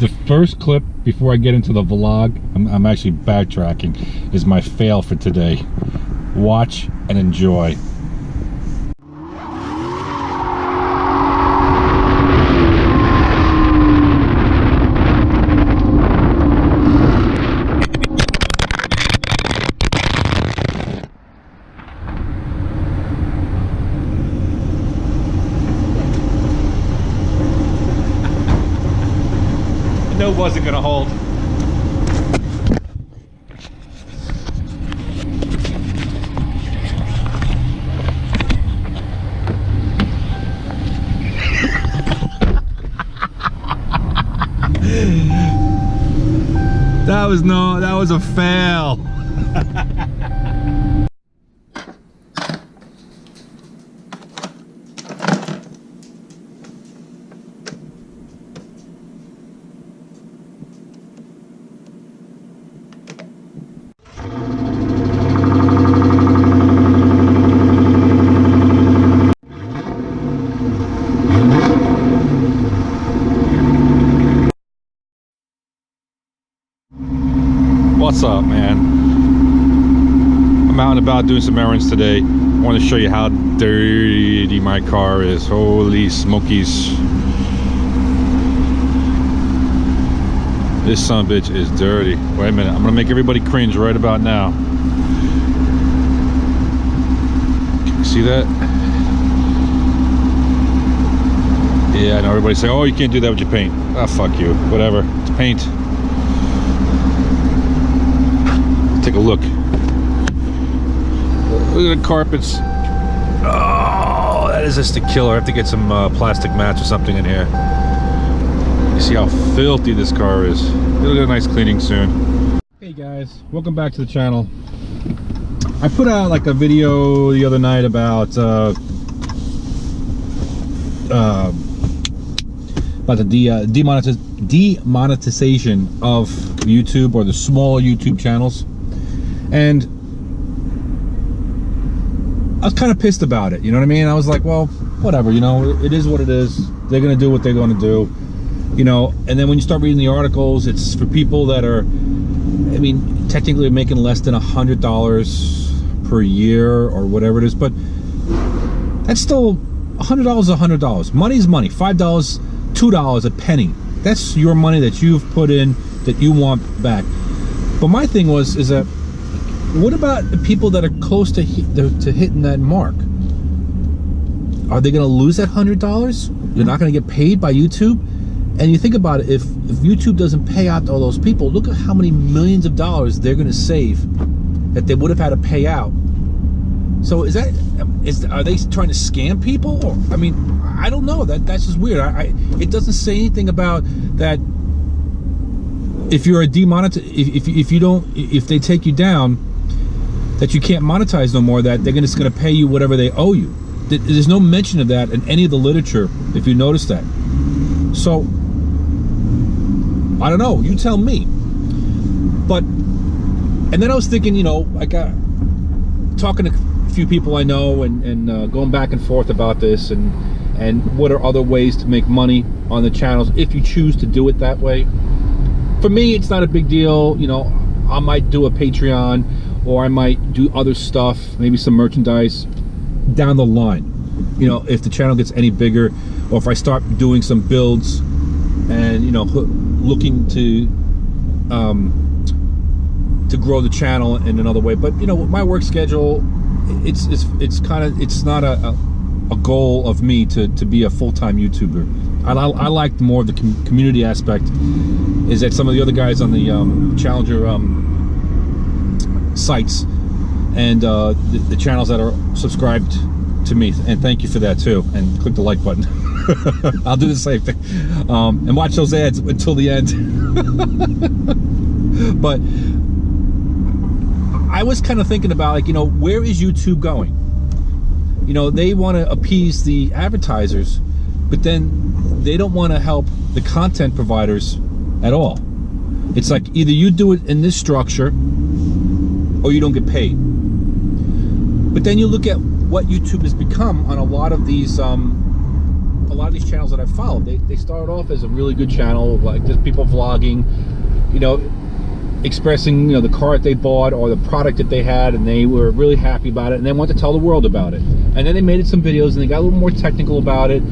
The first clip before I get into the vlog, I'm actually backtracking, is my fail for today. Watch and enjoy. No, wasn't gonna hold. That was a fail. What's up, man? I'm out and about doing some errands today. I want to show you how dirty my car is. Holy smokies. This son of a bitch is dirty. Wait a minute, I'm gonna make everybody cringe right about now. Can you see that? Yeah, I know everybody's saying, oh, you can't do that with your paint. Ah, fuck you. Whatever. It's paint. Take a look. Look at the carpets. Oh, that is just a killer. I have to get some plastic mats or something in here. You see how filthy this car is. It'll get a nice cleaning soon. Hey guys, welcome back to the channel. I put out like a video the other night about the demonetization of YouTube, or the small YouTube channels. And I was kind of pissed about it, you know what I mean? I was like, well, whatever, you know, it is what it is. They're gonna do what they're gonna do, you know. And then when you start reading the articles, it's for people that are, I mean, technically making less than $100 per year or whatever it is, but that's still $100 is $100. Money's money. $5, $2, a penny. That's your money that you've put in that you want back. But my thing is that, what about the people that are close to hitting that mark? Are they going to lose that $100? You're not going to get paid by YouTube? And you think about it, if YouTube doesn't pay out to all those people, look at how many millions of dollars they're going to save that they would have had to pay out. So are they trying to scam people? Or, I mean, I don't know. That's just weird. It doesn't say anything about that. If you're a if they take you down, that you can't monetize no more, that they're just going to pay you whatever they owe you. There's no mention of that in any of the literature, if you notice that. So I don't know, you tell me. But, and then I was thinking, you know, I got talking to a few people I know and going back and forth about this, and what are other ways to make money on the channels if you choose to do it that way. For me, it's not a big deal. You know, I might do a Patreon, or I might do other stuff, maybe some merchandise down the line. You know, if the channel gets any bigger, or if I start doing some builds and, you know, looking to grow the channel in another way. But, you know, my work schedule, it's not a goal of me to be a full-time YouTuber. I like more of the community aspect. Is that some of the other guys on the Challenger sites and the channels that are subscribed to me, and thank you for that too, and click the like button. I'll do the same thing, and watch those ads until the end. But I was kind of thinking about, like, you know, where is YouTube going? You know, they want to appease the advertisers, but then they don't want to help the content providers at all. It's like either you do it in this structure or you don't get paid. But then you look at what YouTube has become on a lot of these a lot of these channels that I've followed. They started off as a really good channel, like just people vlogging, you know, expressing, you know, the car that they bought or the product that they had, and they were really happy about it, and they wanted to tell the world about it. And then they made some videos, and they got a little more technical about it,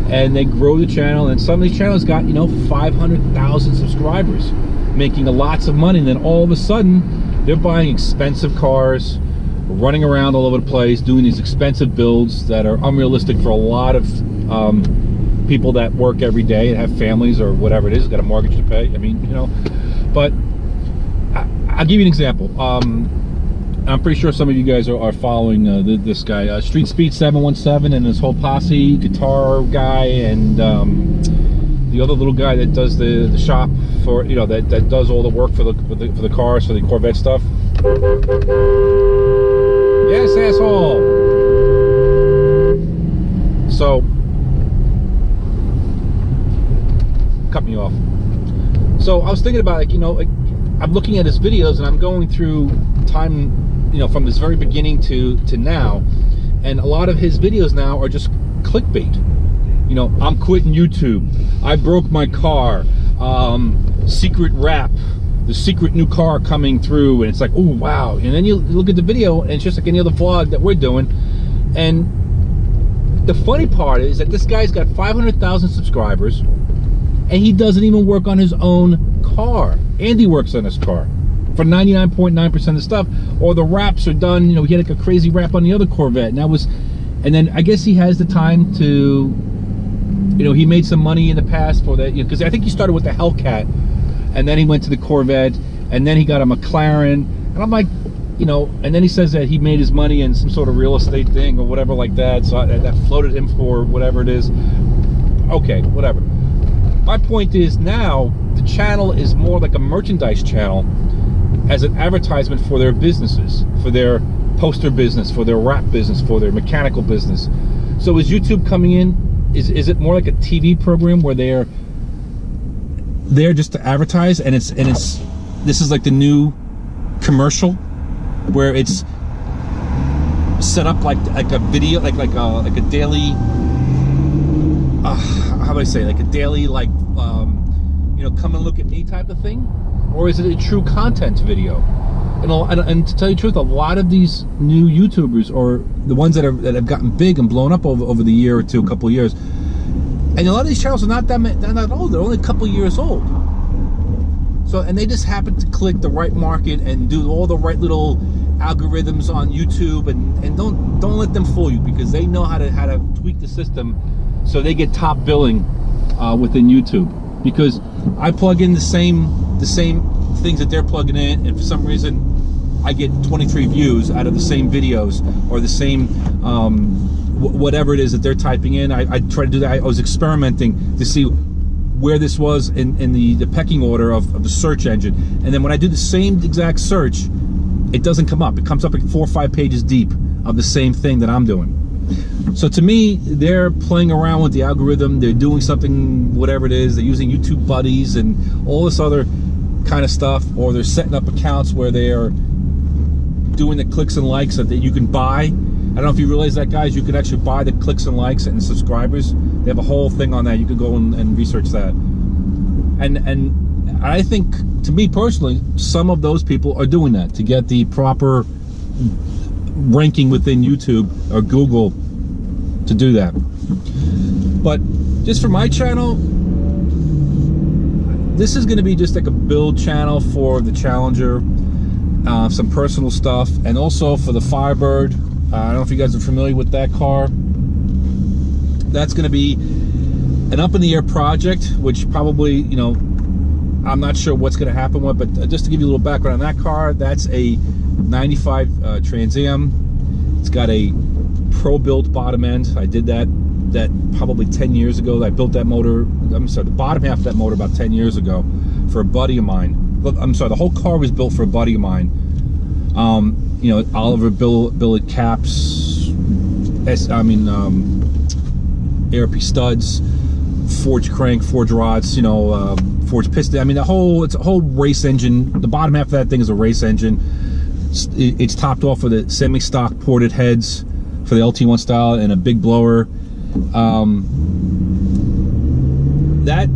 and they grow the channel. And some of these channels got, you know, 500,000 subscribers, making lots of money. And then all of a sudden, they're buying expensive cars, running around all over the place, doing these expensive builds that are unrealistic for a lot of people that work every day and have families or whatever it is, got a mortgage to pay. I mean, you know, but I'll give you an example. I'm pretty sure some of you guys are following this guy, Street Speed 717, and his whole posse, guitar guy, and the other little guy that does the shop for, you know, that does all the work for the cars, for the Corvette stuff. Yes, asshole. So, cut me off. So I was thinking about, like, you know, like, I'm looking at his videos, and I'm going through time, you know, from this very beginning to now, and a lot of his videos now are just clickbait. You know, I'm quitting YouTube, I broke my car, secret rap, the secret new car coming through, and it's like, oh wow. And then you look at the video, and it's just like any other vlog that we're doing. And the funny part is that this guy's got 500,000 subscribers, and he doesn't even work on his own car. Andy works on his car for 99.9% of stuff, or the wraps are done. You know, he had like a crazy wrap on the other Corvette, and then I guess he has the time to, you know, he made some money in the past for that, you know, because I think he started with the Hellcat, and then he went to the Corvette, and then he got a McLaren, and I'm like, you know, and then he says that he made his money in some sort of real estate thing or whatever like that, so that floated him for whatever it is. Okay, whatever. My point is, now the channel is more like a merchandise channel as an advertisement for their businesses, for their poster business, for their wrap business, for their mechanical business. So is YouTube coming in? Is it more like a TV program where they're there just to advertise, and this is like the new commercial where it's set up like a video, like a daily, how do I say, like a daily, like, you know, come and look at me type of thing? Or is it a true content video? And to tell you the truth, a lot of these new YouTubers, or the ones that have gotten big and blown up over the year or two, a couple of years, and a lot of these channels are not that old. They're only a couple of years old. So, and they just happen to click the right market and do all the right little algorithms on YouTube, and don't let them fool you, because they know how to tweak the system so they get top billing within YouTube. Because I plug in the same things that they're plugging in, and for some reason I get 23 views out of the same videos, or the same whatever it is that they're typing in. I try to do that. I was experimenting to see where this was in the pecking order of the search engine, and then when I do the same exact search, it doesn't come up. It comes up like 4 or 5 pages deep of the same thing that I'm doing. So to me, they're playing around with the algorithm. They're doing something, whatever it is. They're using YouTube buddies and all this other kind of stuff, or they're setting up accounts where they are doing the clicks and likes that you can buy. I don't know if you realize that, guys, you can actually buy the clicks and likes and subscribers. They have a whole thing on that. You could go and research that. And I think, to me personally, some of those people are doing that to get the proper ranking within YouTube or Google to do that. But just for my channel, this is going to be just like a build channel for the Challenger, some personal stuff, and also for the Firebird. I don't know if you guys are familiar with that car. That's going to be an up-in-the-air project, which probably, you know, I'm not sure what's going to happen with, but just to give you a little background on that car, that's a 95 Trans Am. It's got a pro-built bottom end. I did that probably 10 years ago. I built that motor, I'm sorry, the bottom half of that motor about 10 years ago for a buddy of mine. I'm sorry, the whole car was built for a buddy of mine. You know, Oliver billet caps, ARP studs, forged crank, forged rods, you know, forged piston. I mean, it's a whole race engine. The bottom half of that thing is a race engine. It's topped off with the semi-stock ported heads for the LT1 style and a big blower. that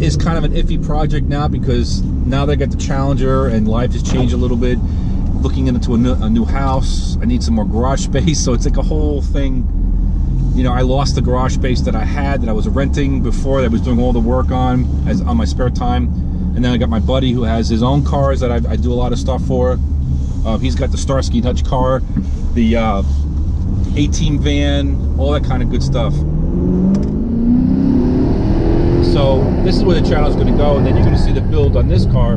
is kind of an iffy project now, because now they got the Challenger and life has changed a little bit. Looking into a new house, I need some more garage space, so it's like a whole thing. You know, I lost the garage space that I had, that I was renting before, that I was doing all the work on my spare time. And then I got my buddy who has his own cars that I do a lot of stuff for. He's got the Starsky Hutch car, the 18 van, all that kind of good stuff. So this is where the channel is going to go, and then you're going to see the build on this car.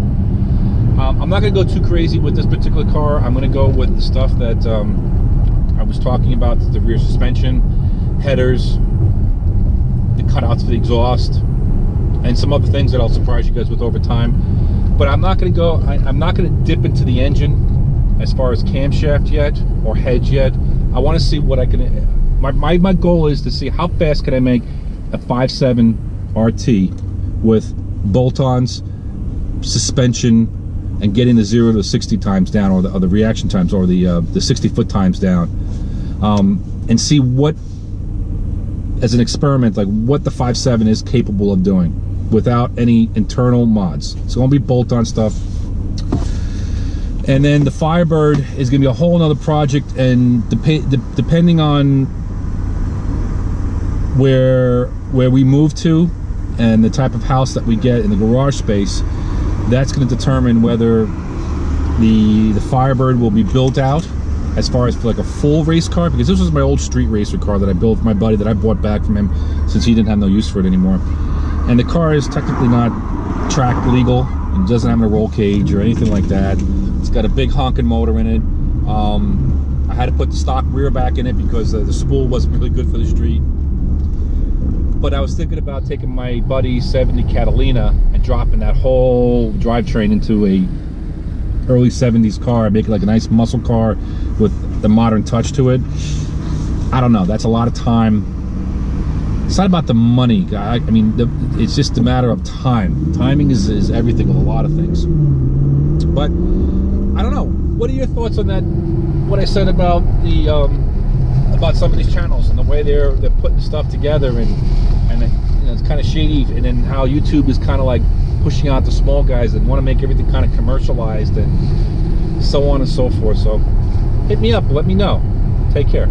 I'm not going to go too crazy with this particular car. I'm going to go with the stuff that I was talking about, the rear suspension, headers, the cutouts for the exhaust, and some other things that I'll surprise you guys with over time. But I'm not going to go, I'm not going to dip into the engine as far as camshaft yet, or heads yet. I want to see what I can, my goal is to see how fast can I make a 5.7 RT with bolt-ons, suspension, and getting the 0 to 60 times down, or the reaction times, or the 60-foot times down, and see what, as an experiment, like what the 5.7 is capable of doing without any internal mods. It's going to be bolt-on stuff. And then the Firebird is going to be a whole nother project, and depending on where we move to and the type of house that we get in the garage space, that's going to determine whether the Firebird will be built out as far as for like a full race car, because this was my old street racer car that I built for my buddy, that I bought back from him since he didn't have no use for it anymore. And the car is technically not track legal and doesn't have a roll cage or anything like that. It's got a big honking motor in it. I had to put the stock rear back in it because the spool wasn't really good for the street. But I was thinking about taking my buddy's 70 Catalina and dropping that whole drivetrain into a early 70s car, make it like a nice muscle car with the modern touch to it. I don't know, that's a lot of time. It's not about the money, I mean, it's just a matter of time. Timing is everything with a lot of things. But I don't know, what are your thoughts on that, what I said about the about some of these channels and the way they're putting stuff together, and you know, it's kind of shady, and then how YouTube is kind of like pushing out the small guys and want to make everything kind of commercialized and so on and so forth. So hit me up, let me know. Take care.